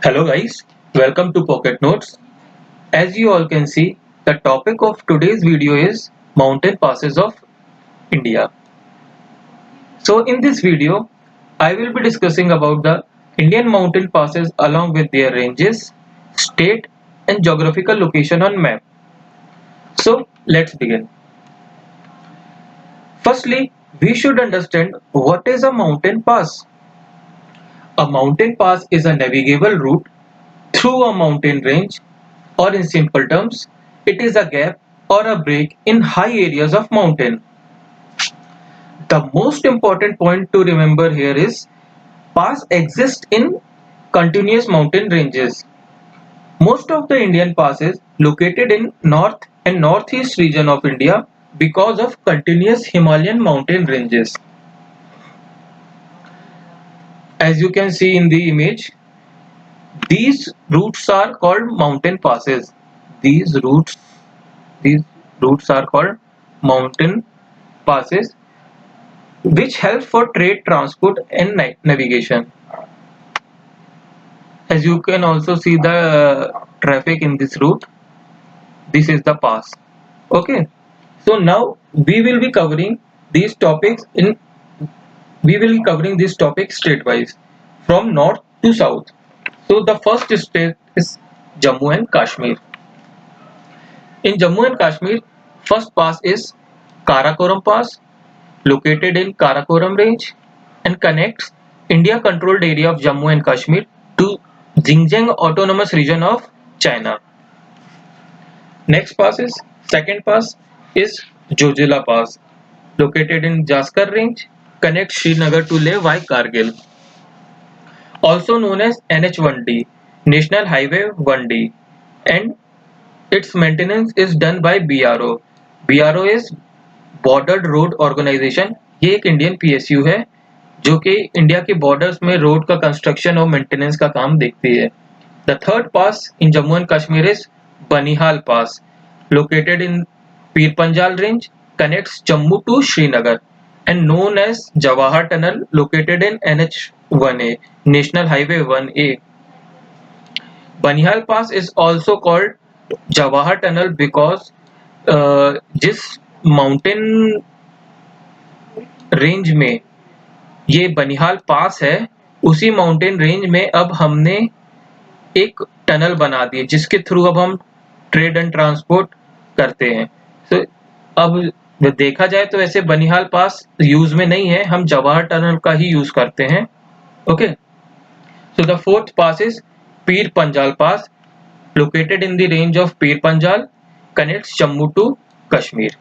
Hello guys, welcome to Pocket Notes. As you all can see, the topic of today's video is mountain passes of India. So in this video, I will be discussing about the Indian mountain passes along with their ranges, state and geographical location on map. So let's begin. Firstly, we should understand what is a mountain pass. A mountain pass is a navigable route through a mountain range, or in simple terms, it is a gap or a break in high areas of mountain. The most important point to remember here is pass exist in continuous mountain ranges. Most of the Indian passes located in north and northeast region of India because of continuous Himalayan mountain ranges. As you can see in the image, these routes are called mountain passes. These routes these routes are called mountain passes which help for trade, transport and navigation. As you can also see the traffic in this route, this is the pass. Okay, so now we will be covering these topics in we will be covering these topics state-wise from north to south. So the first state is Jammu and Kashmir. In Jammu and Kashmir, first pass is Karakoram Pass, located in Karakoram Range and connects India controlled area of Jammu and Kashmir to Xinjiang Autonomous Region of China. Next pass is second pass is Zojila Pass, located in Jaskar Range, connects Srinagar to Leh via Kargil. Also known as NH1D, National Highway 1D, and its maintenance is done by BRO. BRO is bordered road organisation. ये एक Indian PSU है जो कि India के borders में road का construction और maintenance का काम देखती है. The third pass in Jammu and Kashmir is Banihal pass, located in Pir Panjal range, connects Jammu to Srinagar and known as Jawahar Tunnel, located in NH1A, National Highway 1A. Banihal Pass is also called Jawahar Tunnel because जिस mountain range में ये बनिहाल पास है, उसी mountain range में अब हमने एक tunnel बना दी है जिसके थ्रू अब हम ट्रेड एंड ट्रांसपोर्ट करते हैं. तो अब देखा जाए तो वैसे बनिहाल पास यूज में नहीं है, हम जवाहर टनल का ही यूज करते हैं. Okay, so the fourth pass is Pir Panjal pass, located in the range of Pir Panjal, connects Jammu to Kashmir.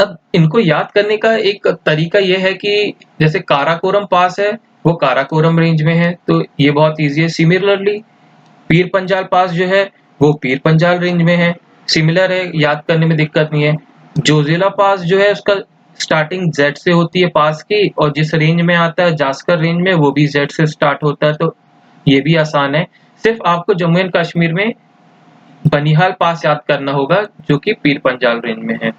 अब इनको याद करने का एक तरीका यह है कि जैसे काराकोरम पास है वो काराकोरम रेंज में है, तो ये बहुत इजी है. सिमिलरली पीर पंजाल पास जो है वो पीर पंजाल रेंज में है, सिमिलर है, याद करने में दिक्कत नहीं है. जोजिला पास जो है उसका स्टार्टिंग जेड से होती है पास की, और जिस रेंज में आता है जास्कर रेंज में वो भी जेड से स्टार्ट होता है, तो ये भी आसान है. सिर्फ आपको जम्मू एंड कश्मीर में बनिहाल पास याद करना होगा जो कि पीर पंजाल रेंज में है.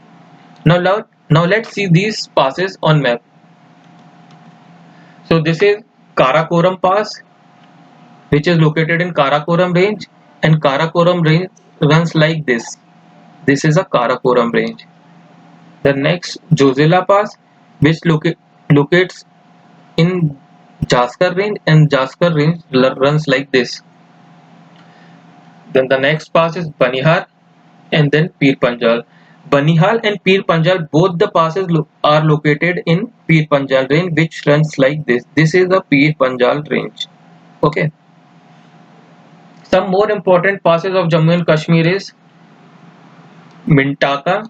Now let's see these passes on map. So this is Karakoram Pass, which is located in Karakoram range, and Karakoram range runs like this. This is a Karakoram range. The next Zojila Pass, which locates in Jaskar range, and Jaskar range runs like this. Then the next pass is Banihar and then Pir Panjal. Banihal and Pir Panjal, both the passes are located in Pir Panjal range, which runs like this. This is the Pir Panjal range. Okay. Some more important passes of Jammu and Kashmir is Mintaka.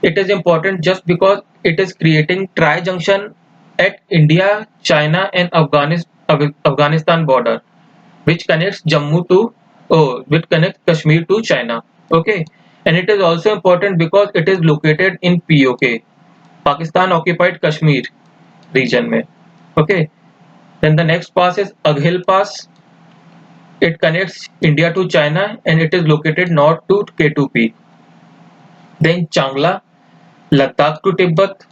It is important just because it is creating tri-junction at India, China and Afghanistan border, which connects which connects Kashmir to China. Okay. And it is also important because it is located in POK, Pakistan Occupied Kashmir region में. Okay. Then the next pass is Aghil Pass. It connects India to China and it is located north to K2P. Then Changla, Ladakh to Tibet.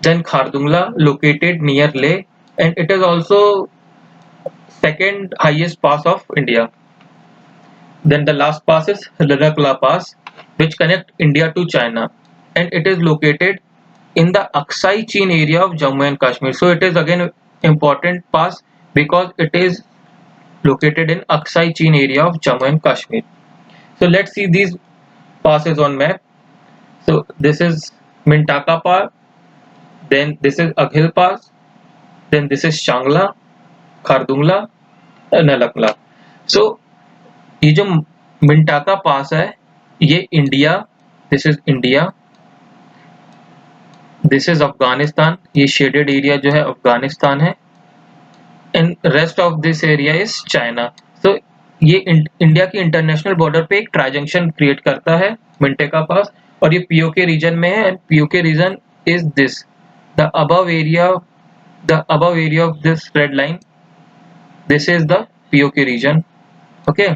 Then Khardungla, located near Leh, and it is also second highest pass of India. Then the last pass is Ladakh Pass, which connect India to China, and it is located in the Aksai Chin area of Jammu and Kashmir. So it is again important pass because it is located in Aksai Chin area of Jammu and Kashmir. So let's see these passes on map. So this is Mintaka Pass, then this is Aghil Pass, then this is Shangla, Khardungla, Nalakla. So ये जो मिंटाका pass है ये India, this is India, this is Afghanistan, ये shaded area जो है अफगानिस्तान है, and rest of this area is China. So ये India की इंटरनेशनल बॉर्डर पे एक ट्राई जंक्शन क्रिएट करता है मिंटेका पास, और ये पीओके रीजन में है, and POK region is this the above area, the above area of this red line, this is the POK region. Okay,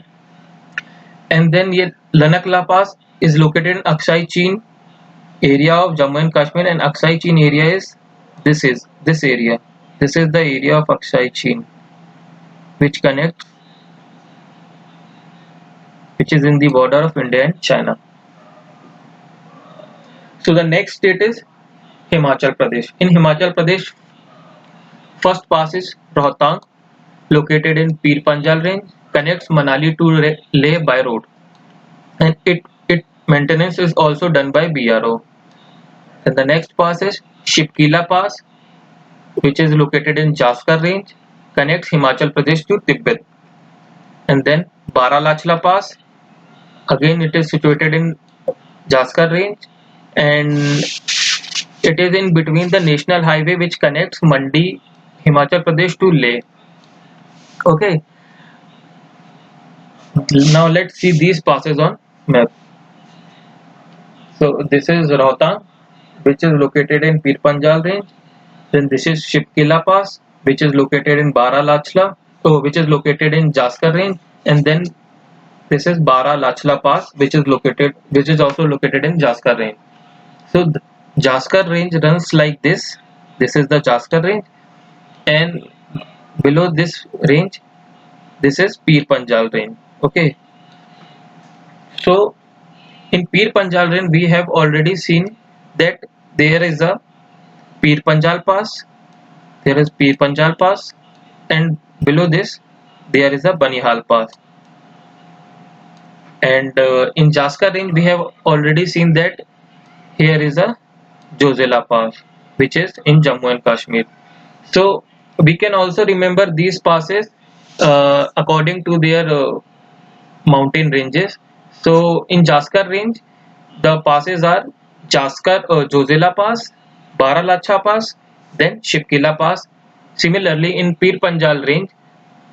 and then ये Lanakla Pass is located in Aksai Chin area of Jammu and Kashmir, and Aksai Chin area is this area. This is the area of Aksai Chin which connects, which is in the border of India and China. So the next state is Himachal Pradesh. In Himachal Pradesh, first pass is Rohtang, located in Pir Panjal range, connects Manali to Leh by road, and it maintenance is also done by BRO. Then the next pass is Shipkila Pass, which is located in Jaskar range, connects Himachal Pradesh to Tibet. And then Baralachla Pass, again it is situated in Jaskar range, and it is in between the national highway which connects Mandi, Himachal Pradesh to Leh. Okay, now let's see these passes on map. So this is Rohtang, which is located in Pir Panjal range. Then this is Shipkila Pass, which is located in Baralachla, which is located in Jaskar range, and then this is Baralachla Pass, which is also located in Jaskar range. So the Jaskar range runs like this. This is the Jaskar range, and below this range, this is Pir Panjal range. Okay. So in Pir Panjal range, we have already seen that there is a Pir Panjal Pass. There is Pir Panjal Pass, and below this there is a Banihal Pass. And in Jaskar range we have already seen that here is a Jozela Pass, which is in Jammu and Kashmir. So we can also remember these passes according to their mountain ranges. So in Jaskar range the passes are Jozela Pass, Baralacha Pass, then Shipkila Pass. Similarly in Pir Panjal range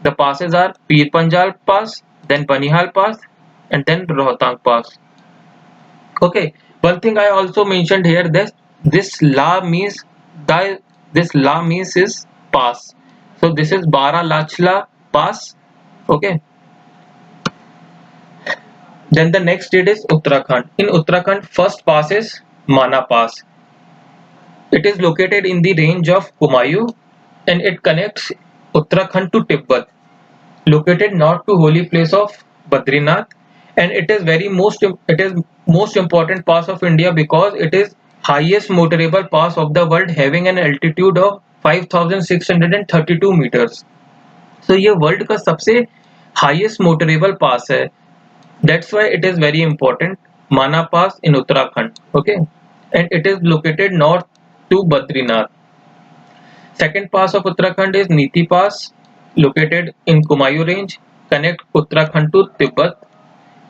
the passes are Pir Panjal Pass, then Banihal Pass, and then Rohtang Pass. Okay, one thing I also mentioned here, that this la means is pass. So this is Baralachla Pass. Okay. Then the next state is Uttarakhand. In Uttarakhand, first pass is Mana Pass. It is located in the range of Kumayu, and it connects Uttarakhand to Tibet, located north to holy place of Badrinath, and it is most important pass of India because it is highest motorable pass of the world, having an altitude of 5632 meters. So ये world का सबसे highest motorable pass है, that's why it is very important. Mana Pass in Uttarakhand. Okay, and it is located north to Badrinath. Second pass of Uttarakhand is Niti Pass, located in Kumayu range, connect Uttarakhand to Tibet.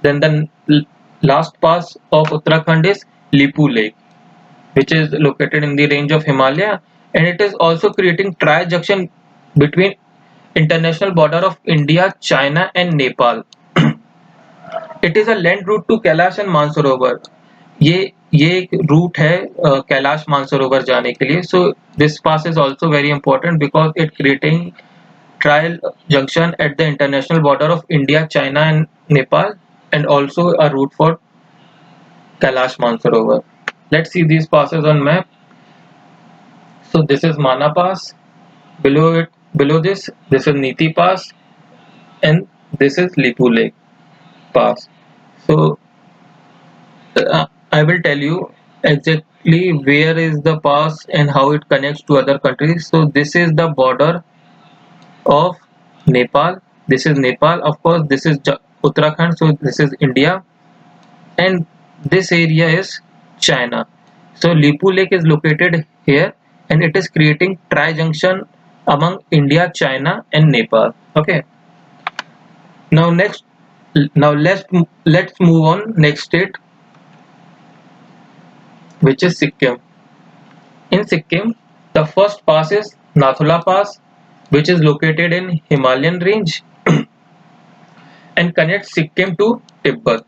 Then the last pass of Uttarakhand is Lipu Lake, which is located in the range of Himalaya, and it is also creating tri-junction between international border of India, China and Nepal. It is a land route to Kailash and Mansarovar. ये एक root है कैलाश मानसरोवर जाने के लिए. So this pass is also very important because it creating trial junction at the international border of India, China and Nepal, and also a route for Kailash Mansarovar. Let's see these passes on map. So this is Mana Pass. Below it below this is Niti Pass, and this is Lipu Lake Pass. So I will tell you exactly where is the pass and how it connects to other countries. So this is the border of Nepal. This is Nepal, of course. This is Uttarakhand. So this is India, and this area is China. So Lipu Lake is located here, and it is creating tri-junction among India, China, and Nepal. Okay. Now next, now let's move on next state, which is Sikkim. In Sikkim, the first pass is Nathula Pass, which is located in Himalayan range and connects Sikkim to Tibet.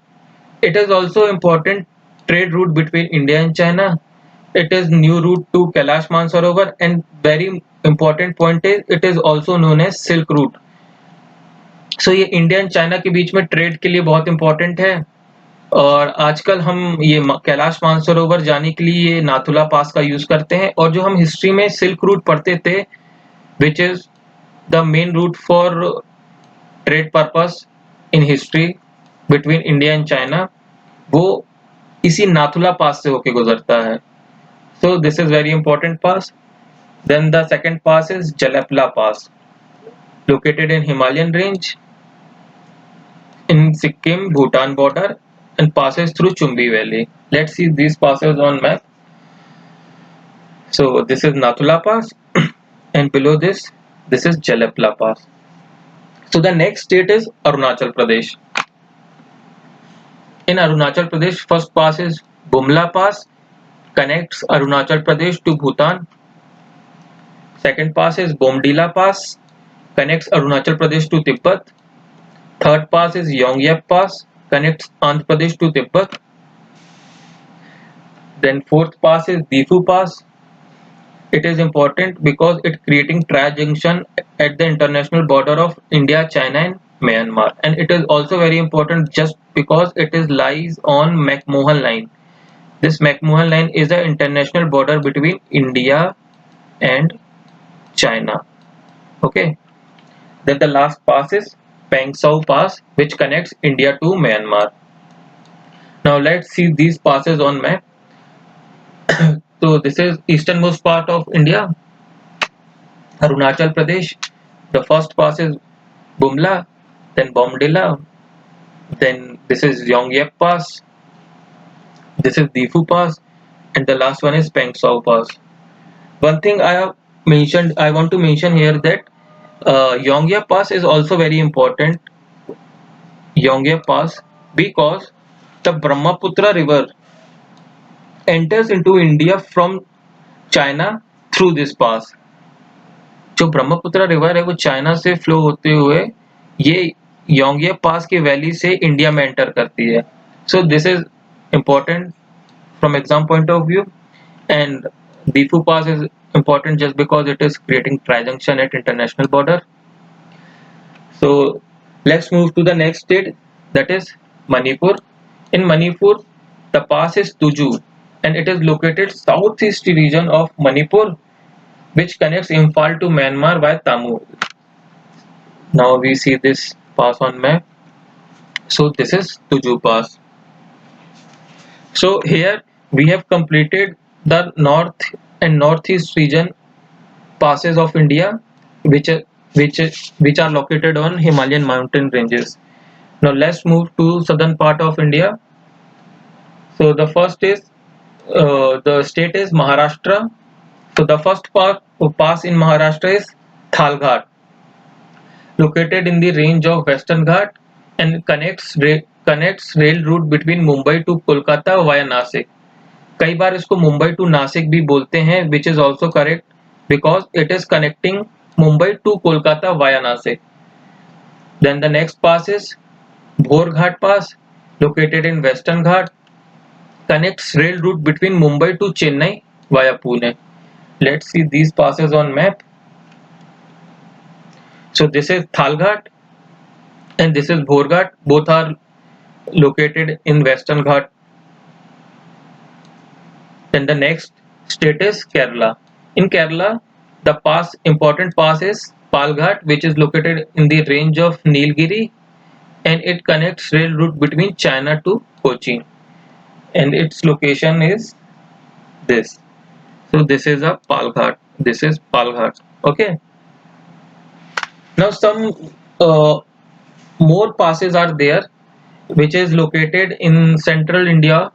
It is also important trade route between India and China. It is new route to Kailash Mansarovar, and very important point is it is also known as Silk Route. So ये India and China के बीच में trade के लिए बहुत important है। और आजकल हम ये कैलाश मानसरोवर जाने के लिए ये नाथुला पास का यूज करते हैं। और जो हम हिस्ट्री में सिल्क रूट पढ़ते थे, which is the main route for trade purpose in history between India and China, वो इसी नाथुला पास से होके गुजरता है। So this is very important pass. Then the second pass is Jelepla pass, located in Himalayan range in Sikkim Bhutan border and passes through Chumbi Valley. Let's see these passes on map. So this is Nathula Pass and below this is Jalepla Pass. So the next state is Arunachal Pradesh. In Arunachal Pradesh, first pass is Bumla Pass, connects Arunachal Pradesh to Bhutan. Second pass is Bomdila Pass, connects Arunachal Pradesh to Tibet. Third pass is Yongyap Pass, connects Andhra Pradesh to Tibet. Then fourth pass is Difu Pass. It is important because it creating tri-junction at the international border of India, China and Myanmar. And it is also very important just because it is lies on McMahon line. This McMahon line is the international border between India and China. Okay. Then the last pass is Pangsau Pass, which connects India to Myanmar. Now let's see these passes on map. So this is easternmost part of India, Arunachal Pradesh. The first pass is Bumla, then Bomdila, then this is Yongyap Pass, this is Difu Pass, and the last one is Pangsau Pass. One thing I want to mention here that Yongyap Pass is also very important. Yongyap Pass because the Brahmaputra river enters into India from China through this pass. जो Brahmaputra river है वो China से flow होते हुए ये योंगिया पास की valley से India में एंटर करती है। So this is important from exam point of view, and Difu Pass is important just because it is creating tri-junction at international border. So let's move to the next state, that is Manipur. In Manipur, the pass is Tuju and it is located southeast region of Manipur, which connects Imphal to Myanmar via Tamil. Now we see this pass on map. So this is Tuju Pass. So here we have completed the north and northeast region passes of India, which are located on Himalayan mountain ranges. Now let's move to southern part of India. So the first is the state is Maharashtra. So the first pass in Maharashtra is Thalghat, located in the range of Western Ghat and connects rail route between Mumbai to Kolkata via Nasik. कई बार इसको Mumbai to Nashik भी बोलते हैं, which is also correct because it is connecting Mumbai to Kolkata via Nasik. Then the next pass is Bhor Ghat Pass, located in Western Ghat, connects rail route between Mumbai to Chennai via Pune. Let's see these passes on map. So this is Thalghat and this is Bhor Ghat. Both are located in Western Ghat. Then the next state is Kerala. In Kerala, the important pass is Palghat, which is located in the range of Nilgiri, and it connects rail route between China to Kochi, and its location is this. So this is a Palghat. This is Palghat. Okay. Now some uh, more passes are there, which is located in central India.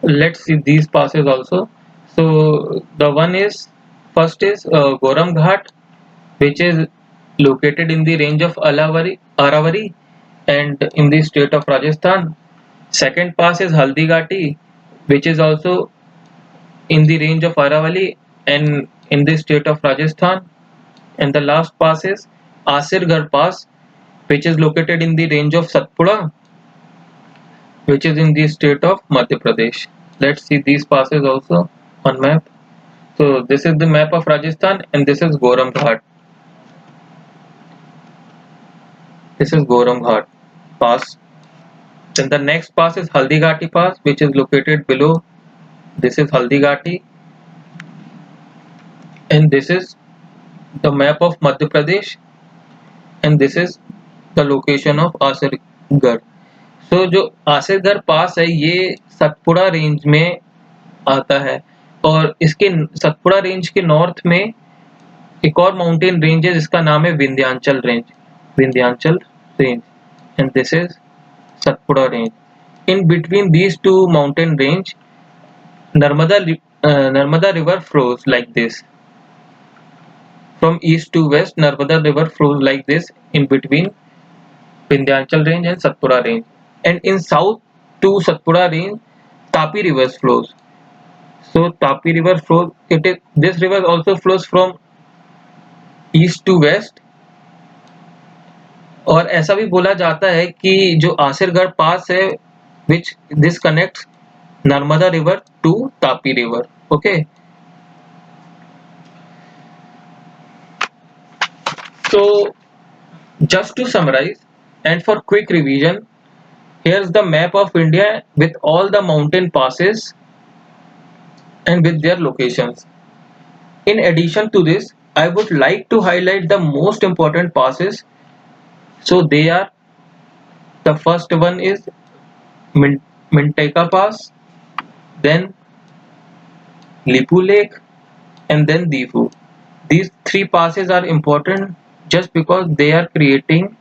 Let's see these passes also. So the one is first is Goram Ghat, which is located in the range of Aravari and in the state of Rajasthan. Second pass is Haldi Ghati, which is also in the range of Aravalli and in the state of Rajasthan. And the last pass is Asirgarh Pass, which is located in the range of Satpura, which is in the state of Madhya Pradesh. Let's see these passes also on map. So this is the map of Rajasthan and this is Goram Ghat. This is Goram Ghat pass. Then the next pass is Haldi Ghati pass, which is located below. This is Haldi Ghati and this is the map of Madhya Pradesh and this is the location of Asirgarh. So जो आसिरगढ़ पास है ये Satpura range में आता है और इसके Satpura range के north में एक और माउंटेन रेंज है जिसका नाम है Vindhyachal range and this is Satpura range. In between these two mountain range, Narmada river flows like this. From east to west, Narmada river flows like this in between Vindhyachal range and Satpura range. And in south to Satpura range, Tapi river flows. So Tapi river flows. This river also flows from east to west. और ऐसा भी बोला जाता है कि जो आसिरगढ़ पास है which this connects Narmada river to Tapi river. Okay. So just to summarize and for quick revision, here's the map of India with all the mountain passes and with their locations. In addition to this, I would like to highlight the most important passes. So they are, the first one is Mintaka Pass, then Lipu Lake, and then Difu. These three passes are important just because they are creating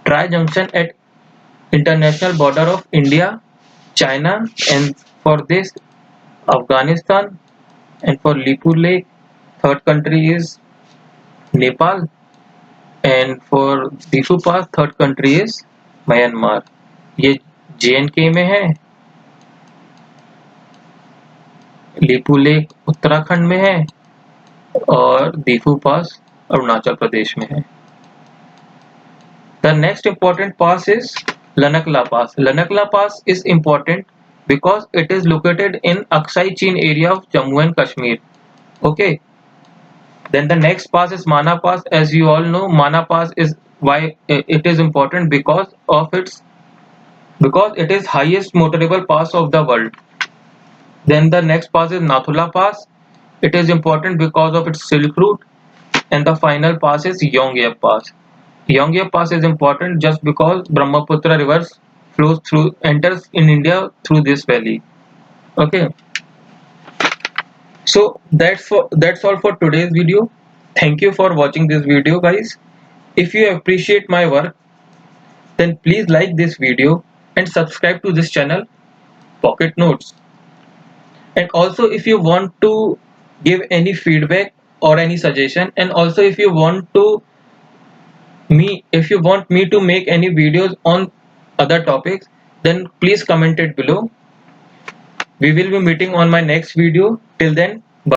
tri-junction at international border of India, China, and for this Afghanistan, and for Lipu Lake, third country is Nepal, and for Difu Pass, third country is Myanmar. ये JNK में है, Lipu lake Uttarakhand में है और दीफू पास अरुणाचल प्रदेश में है. The next important pass is Lanakla Pass. Lanakla Pass is important because it is located in Aksai Chin area of Jammu and Kashmir. Okay. Then the next pass is Mana Pass. As you all know, Mana Pass is why it is important because it is highest motorable pass of the world. Then the next pass is Nathula Pass. It is important because of its Silk Route. And the final pass is Yongyap Pass. Yongyap Pass is important just because Brahmaputra river enters in India through this valley. Okay. So that's all for today's video. Thank you for watching this video, guys. If you appreciate my work, then please like this video and subscribe to this channel, Pocket Notes. And also if you want to give any feedback or any suggestion, and also if you want me to make any videos on other topics, then please comment it below. We will be meeting on my next video. Till then,